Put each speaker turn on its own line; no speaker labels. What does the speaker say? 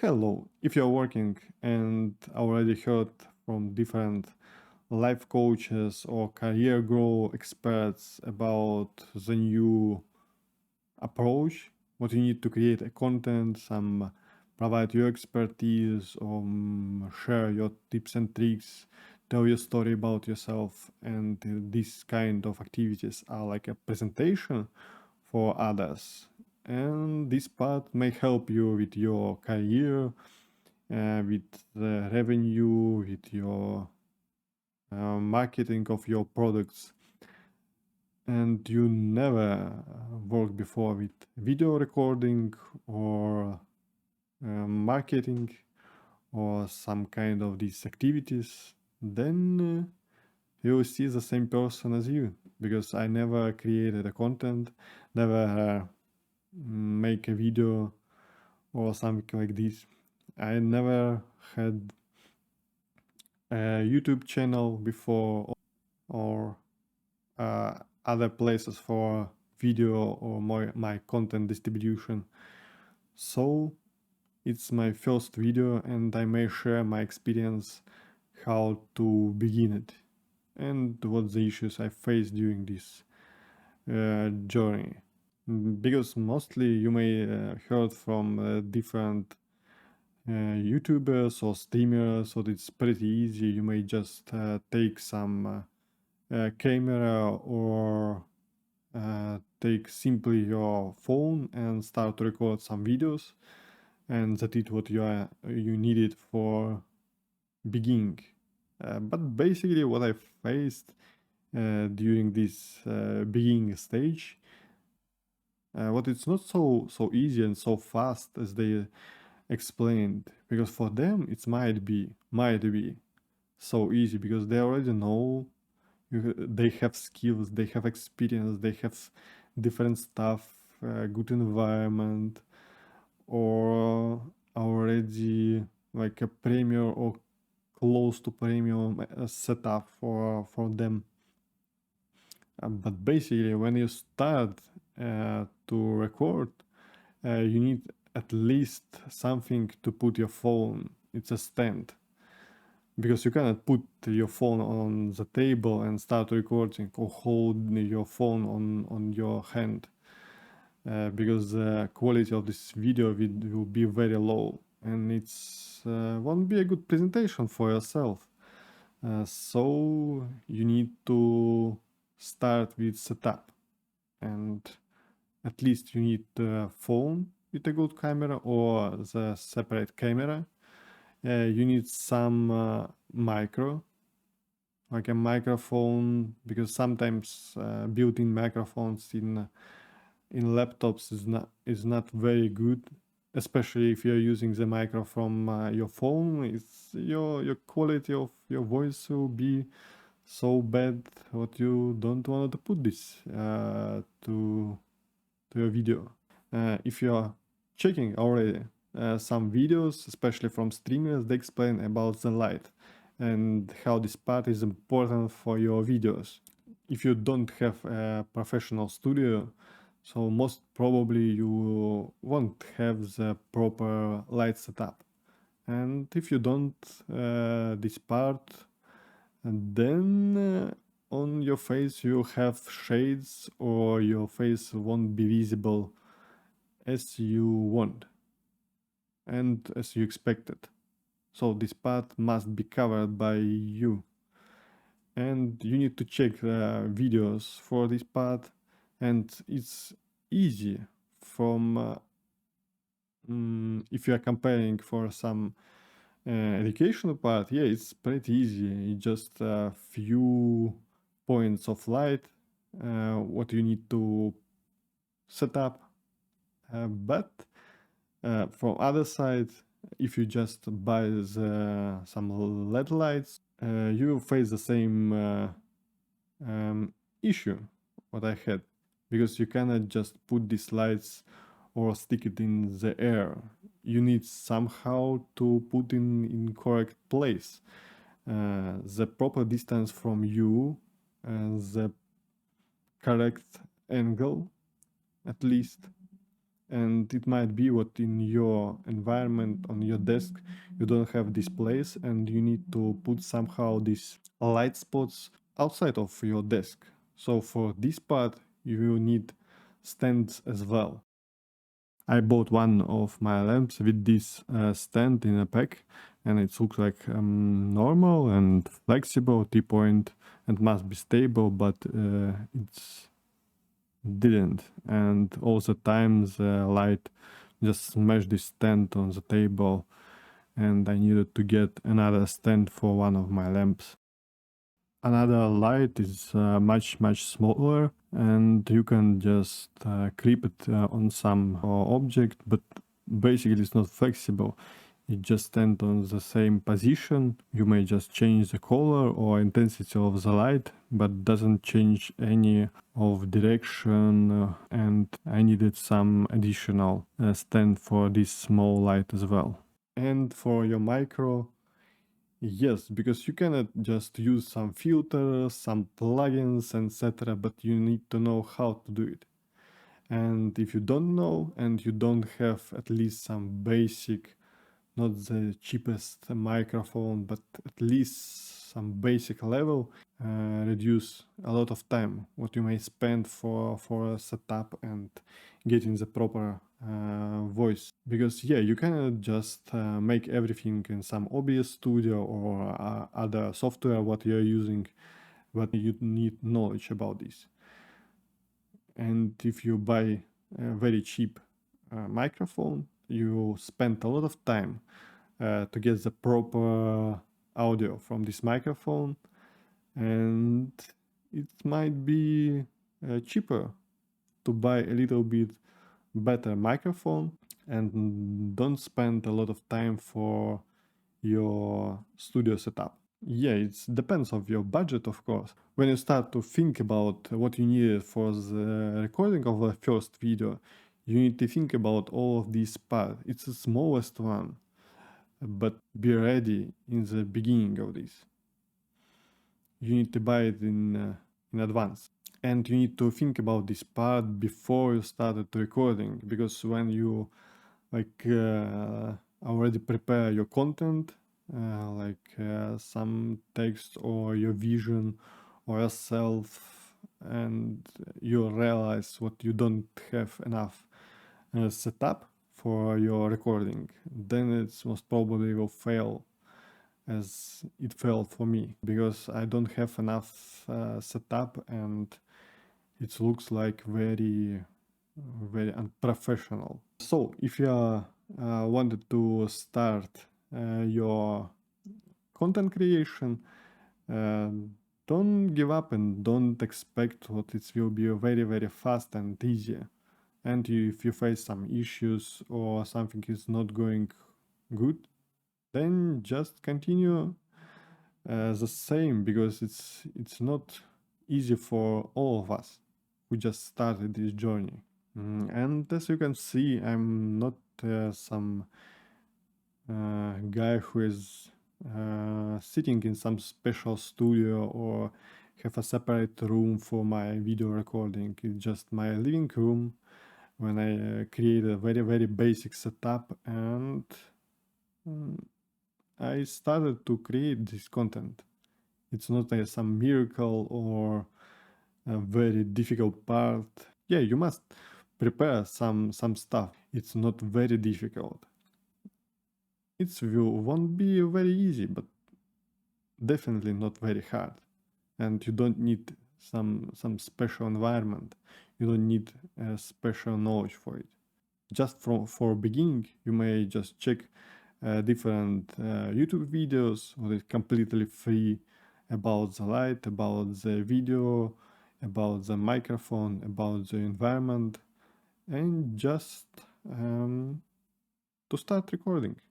Hello, if you're working and already heard from different life coaches or career growth experts about the new approach, what you need to create a content, some provide your expertise, or share your tips and tricks, tell your story about yourself, and these kind of activities are like a presentation for others. And this part may help you with your career, with the revenue, with your marketing of your products. And you never worked before with video recording or marketing or some kind of these activities, then you will see the same person as you, because I never created a content, never make a video or something like this. I never had a YouTube channel before, or other places for video or my content distribution. So it's my first video and I may share my experience how to begin it and what the issues I faced during this journey. Because mostly you may heard from different YouTubers or streamers, so it's pretty easy. You may just take some camera or take simply your phone and start to record some videos, and that is what you needed for beginning. But basically, what I faced during this beginning stage, what it's not so easy and so fast as they explained, because for them it might be so easy because they already know they have skills, they have experience, they have different stuff, good environment, or already like a premium or close to premium setup for them. But basically, when you start to record, you need at least something to put your phone. It's a stand, because you cannot put your phone on the table and start recording or hold your phone on your hand, because the quality of this video will be very low and it's won't be a good presentation for yourself. So you need to start with setup, and at least you need a phone with a good camera or the separate camera. You need some micro, like a microphone, because sometimes built-in microphones in laptops is not very good, especially if you're using the micro from your phone. It's your quality of your voice will be so bad what you don't want to put this to your video. If you are checking already some videos, especially from streamers, they explain about the light and how this part is important for your videos. If you don't have a professional studio, so most probably you won't have the proper light setup. And if you don't this part, then on your face you have shades, or your face won't be visible as you want and as you expected. So this part must be covered by you. And you need to check videos for this part, and it's easy from if you are comparing for some educational part. Yeah, it's pretty easy. It's just a few points of light what you need to set up, but from other side, if you just buy some LED lights, you will face the same issue what I had, because you cannot just put these lights or stick it in the air. You need somehow to put in correct place, the proper distance from you, the correct angle at least, And it might be what in your environment on your desk you don't have this place, and you need to put somehow these light spots outside of your desk. So for this part you need stands as well. I bought one of my lamps with this stand in a pack, and it looks like normal and flexible T-point and must be stable, but it's didn't. And all the time the light just smashed this stand on the table, and I needed to get another stand for one of my lamps. Another light is much smaller, and you can just clip it on some object, but basically it's not flexible. It just stands on the same position. You may just change the color or intensity of the light, but doesn't change any of direction, and I needed some additional stand for this small light as well. And for your micro, yes, because you cannot just use some filters, some plugins, etc., but you need to know how to do it. And if you don't know and you don't have at least some basic, not the cheapest microphone, but at least some basic level, reduce a lot of time what you may spend for a setup and getting the proper voice. Because yeah, you cannot just make everything in some OBS studio or other software what you're using, but you need knowledge about this. And if you buy a very cheap microphone, you spend a lot of time to get the proper audio from this microphone, and it might be cheaper to buy a little bit better microphone and don't spend a lot of time for your studio setup. Yeah, it depends of your budget, of course. When you start to think about what you need for the recording of the first video, you need to think about all of these parts. It's the smallest one, but be ready in the beginning of this. You need to buy it in advance. And you need to think about this part before you started recording, because when you already prepare your content, some text or your vision or yourself, and you realize what you don't have enough setup for your recording, then it's most probably will fail as it failed for me, because I don't have enough setup and it looks like very unprofessional. So if you wanted to start your content creation, don't give up and don't expect what it will be very fast and easy. And if you face some issues or something is not going good, then just continue the same, because it's not easy for all of us who just started this journey. And as you can see, I'm not some guy who is sitting in some special studio or have a separate room for my video recording. It's just my living room when I create a very basic setup, and I started to create this content. It's not some miracle or a very difficult part. Yeah, you must prepare some stuff. It's not very difficult. It won't be very easy, but definitely not very hard. And you don't need some special environment. You don't need a special knowledge for it. Just for beginning, you may just check different YouTube videos that is completely free about the light, about the video, about the microphone, about the environment, and just to start recording.